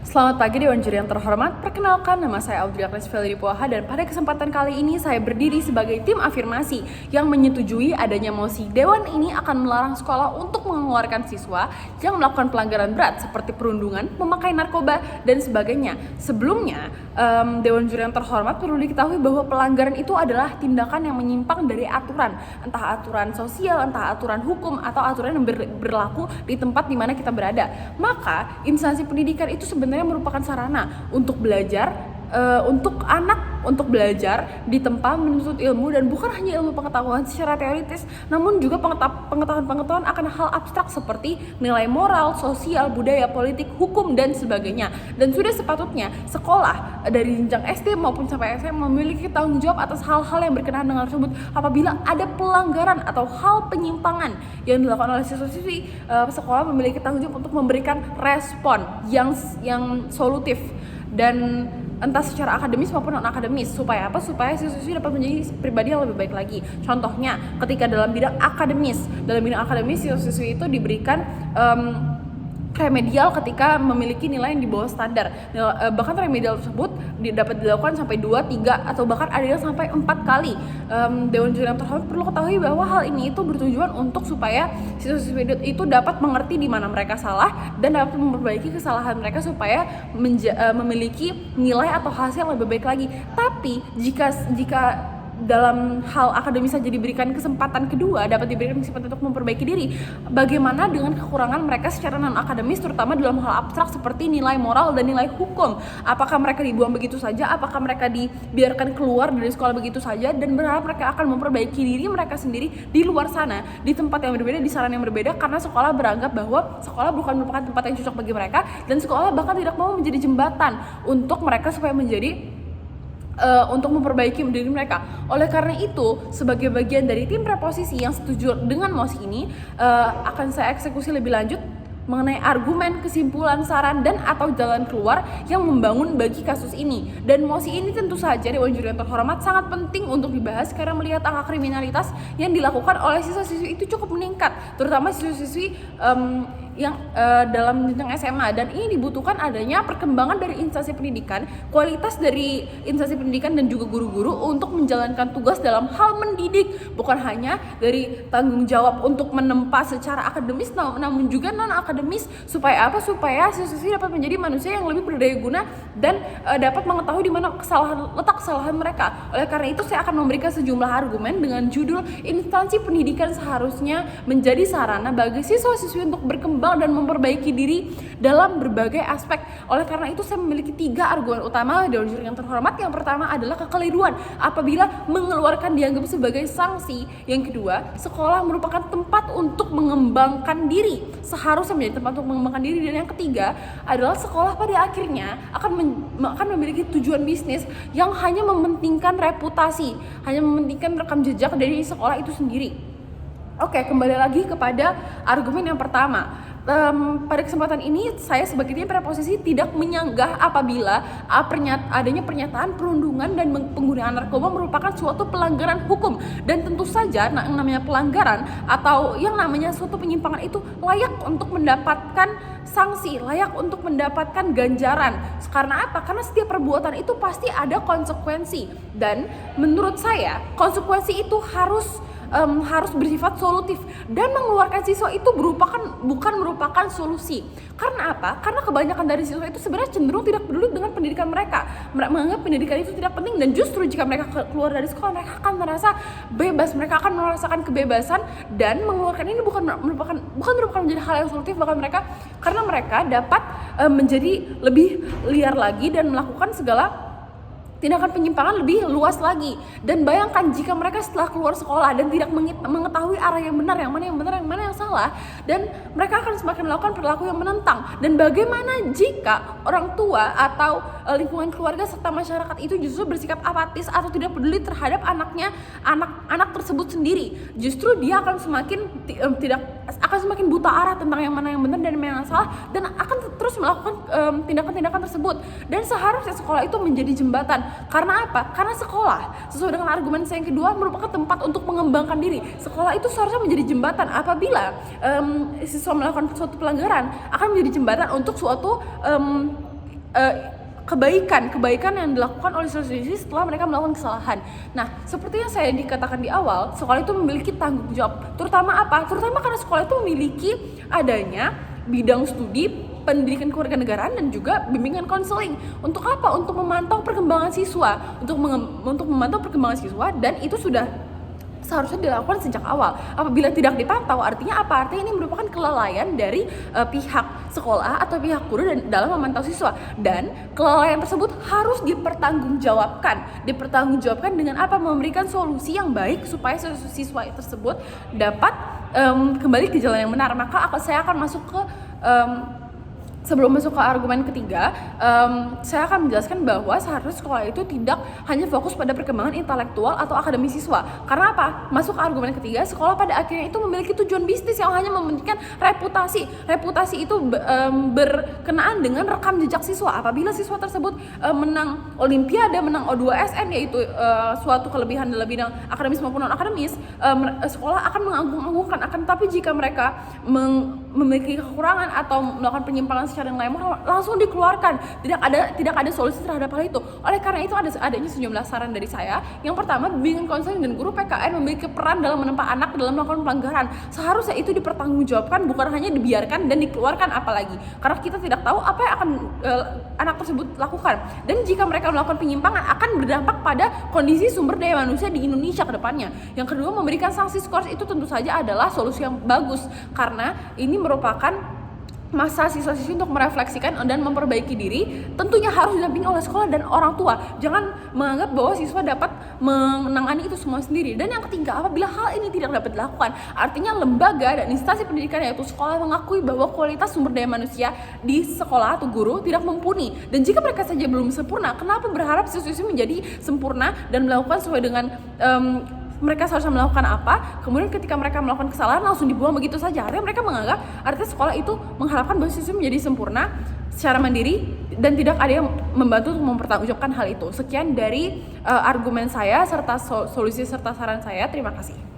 Selamat pagi Dewan Juri yang terhormat, perkenalkan nama saya Audrey Agnes Valerie Puaha dan pada kesempatan kali ini saya berdiri sebagai tim afirmasi yang menyetujui adanya mosi. Dewan ini akan melarang sekolah untuk mengeluarkan siswa yang melakukan pelanggaran berat seperti perundungan, memakai narkoba, dan sebagainya. Sebelumnya, Dewan Juri yang terhormat perlu diketahui bahwa pelanggaran itu adalah tindakan yang menyimpang dari aturan, entah aturan sosial, entah aturan hukum, atau aturan yang berlaku di tempat di mana kita berada. Maka, instansi pendidikan itu sebenarnya merupakan sarana untuk belajar, untuk anak untuk belajar di tempat menuntut ilmu, dan bukan hanya ilmu pengetahuan secara teoritis, namun juga pengetahuan akan hal abstrak seperti nilai moral, sosial, budaya, politik, hukum, dan sebagainya. Dan sudah sepatutnya sekolah dari jenjang SD maupun sampai SMA memiliki tanggung jawab atas hal-hal yang berkenaan dengan tersebut apabila ada pelanggaran atau hal penyimpangan yang dilakukan oleh siswa-siswi. Sekolah memiliki tanggung jawab untuk memberikan respon yang solutif dan entah secara akademis maupun non akademis. Supaya apa? Supaya siswa-siswi dapat menjadi pribadi yang lebih baik lagi. Contohnya, ketika dalam bidang akademis siswa-siswi itu diberikan remedial ketika memiliki nilai yang di bawah standar. Bahkan remedial tersebut dapat dilakukan sampai 2, 3, atau bahkan ada yang sampai 4 kali. Dewan Juri yang terhormat perlu ketahui bahwa hal ini itu bertujuan untuk supaya siswa-siswi itu dapat mengerti di mana mereka salah dan dapat memperbaiki kesalahan mereka supaya memiliki nilai atau hasil yang lebih baik lagi. Tapi jika dalam hal akademis saja dapat diberikan kesempatan untuk memperbaiki diri, bagaimana dengan kekurangan mereka secara non akademis, terutama dalam hal abstrak seperti nilai moral dan nilai hukum? Apakah mereka dibuang begitu saja? Apakah mereka dibiarkan keluar dari sekolah begitu saja dan berharap mereka akan memperbaiki diri mereka sendiri di luar sana, di tempat yang berbeda, di sarana yang berbeda, karena sekolah beranggap bahwa sekolah bukan merupakan tempat yang cocok bagi mereka, dan sekolah bahkan tidak mau menjadi jembatan untuk mereka supaya untuk memperbaiki diri mereka. Oleh karena itu, sebagai bagian dari tim preposisi yang setuju dengan mosi ini, akan saya eksekusi lebih lanjut mengenai argumen, kesimpulan, saran, dan atau jalan keluar yang membangun bagi kasus ini. Dan mosi ini tentu saja Dewan Juri yang terhormat sangat penting untuk dibahas karena melihat angka kriminalitas yang dilakukan oleh siswa-siswi itu cukup meningkat, terutama siswa-siswi yang dalam jenjang SMA, dan ini dibutuhkan adanya perkembangan dari instansi pendidikan, kualitas dari instansi pendidikan dan juga guru-guru untuk menjalankan tugas dalam hal mendidik, bukan hanya dari tanggung jawab untuk menempa secara akademis namun juga non akademis. Supaya apa? Supaya siswa-siswi dapat menjadi manusia yang lebih berdaya guna dan dapat mengetahui di mana letak kesalahan mereka. Oleh karena itu saya akan memberikan sejumlah argumen dengan judul instansi pendidikan seharusnya menjadi sarana bagi siswa-siswi untuk berkembang dan memperbaiki diri dalam berbagai aspek. Oleh karena itu saya memiliki 3 argumen utama Dewan Juri yang terhormat. Yang pertama adalah kekeliruan apabila mengeluarkan dianggap sebagai sanksi. Yang kedua, sekolah merupakan tempat untuk mengembangkan diri, seharusnya menjadi tempat untuk mengembangkan diri. Dan yang ketiga adalah sekolah pada akhirnya akan memiliki tujuan bisnis yang hanya mementingkan reputasi, hanya mementingkan rekam jejak dari sekolah itu sendiri. Oke, kembali lagi kepada argumen yang pertama. Pada kesempatan ini saya sebagai tim preposisi tidak menyanggah apabila adanya pernyataan perundungan dan penggunaan narkoba merupakan suatu pelanggaran hukum, dan tentu saja yang namanya pelanggaran atau yang namanya suatu penyimpangan itu layak untuk mendapatkan sanksi, layak untuk mendapatkan ganjaran. Karena apa? Karena setiap perbuatan itu pasti ada konsekuensi, dan menurut saya konsekuensi itu harus bersifat solutif, dan mengeluarkan siswa itu bukan merupakan solusi. Karena apa? Karena kebanyakan dari siswa itu sebenarnya cenderung tidak peduli dengan pendidikan mereka menganggap pendidikan itu tidak penting, dan justru jika mereka keluar dari sekolah mereka akan merasa bebas, mereka akan merasakan kebebasan, dan mengeluarkan ini bukan merupakan menjadi hal yang solutif karena mereka dapat menjadi lebih liar lagi dan melakukan segala tindakan penyimpangan lebih luas lagi. Dan bayangkan jika mereka setelah keluar sekolah dan tidak mengetahui arah yang benar, yang mana yang salah, dan mereka akan semakin melakukan perilaku yang menentang. Dan bagaimana jika orang tua atau lingkungan keluarga serta masyarakat itu justru bersikap apatis atau tidak peduli terhadap anak tersebut sendiri? Justru dia akan semakin buta arah tentang yang mana yang benar dan yang salah, dan akan terus melakukan tindakan-tindakan tersebut. Dan seharusnya sekolah itu menjadi jembatan. Karena apa? Karena sekolah, sesuai dengan argumen saya yang kedua, merupakan tempat untuk mengembangkan diri. Sekolah itu seharusnya menjadi jembatan apabila siswa melakukan suatu pelanggaran, akan menjadi jembatan untuk suatu kebaikan yang dilakukan oleh siswa-siswi setelah mereka melakukan kesalahan. Nah, seperti yang saya dikatakan di awal, sekolah itu memiliki tanggung jawab. Terutama apa? Terutama karena sekolah itu memiliki adanya bidang studi pendidikan kewarganegaraan dan juga bimbingan konseling. Untuk apa? Untuk memantau perkembangan siswa, untuk memantau perkembangan siswa, dan itu sudah seharusnya dilakukan sejak awal. Apabila tidak dipantau, artinya apa? Artinya ini merupakan kelalaian dari pihak sekolah atau pihak guru dalam memantau siswa, dan kelalaian tersebut harus dipertanggungjawabkan dengan apa? Memberikan solusi yang baik supaya siswa tersebut dapat kembali ke jalan yang benar. Maka saya akan masuk ke sebelum masuk ke argumen ketiga, saya akan menjelaskan bahwa seharusnya sekolah itu tidak hanya fokus pada perkembangan intelektual atau akademis siswa. Karena apa? Masuk ke argumen ketiga, sekolah pada akhirnya itu memiliki tujuan bisnis yang hanya mementingkan reputasi. Reputasi itu berkenaan dengan rekam jejak siswa. Apabila siswa tersebut menang olimpiade, menang O2SN, yaitu suatu kelebihan dalam bidang akademis maupun non-akademis, sekolah akan mengagung-agungkan. Akan tetapi jika mereka memiliki kekurangan atau melakukan penyimpangan secara yang lain, langsung dikeluarkan. Tidak ada solusi terhadap hal itu. Oleh karena itu adanya sejumlah saran dari saya. Yang pertama, bimbingan konseling dan guru PKN memiliki peran dalam menempa anak dalam melakukan pelanggaran. Seharusnya itu dipertanggungjawabkan, bukan hanya dibiarkan dan dikeluarkan apalagi. Karena kita tidak tahu apa yang akan anak tersebut lakukan. Dan jika mereka melakukan penyimpangan, akan berdampak pada kondisi sumber daya manusia di Indonesia ke depannya. Yang kedua, memberikan sanksi skors itu tentu saja adalah solusi yang bagus, karena ini merupakan masa siswa-siswi untuk merefleksikan dan memperbaiki diri. Tentunya harus didampingi oleh sekolah dan orang tua. Jangan menganggap bahwa siswa dapat menangani itu semua sendiri. Dan yang ketiga, apabila hal ini tidak dapat dilakukan, artinya lembaga dan instansi pendidikan yaitu sekolah mengakui bahwa kualitas sumber daya manusia di sekolah atau guru tidak mumpuni. Dan jika mereka saja belum sempurna, kenapa berharap siswa-siswi menjadi sempurna dan melakukan sesuai dengan mereka seharusnya melakukan apa, kemudian ketika mereka melakukan kesalahan langsung dibuang begitu saja. Artinya mereka menganggap, artinya sekolah itu mengharapkan bahwa siswa menjadi sempurna secara mandiri dan tidak ada yang membantu untuk mempertanggungjawabkan hal itu. Sekian dari argumen saya serta solusi serta saran saya. Terima kasih.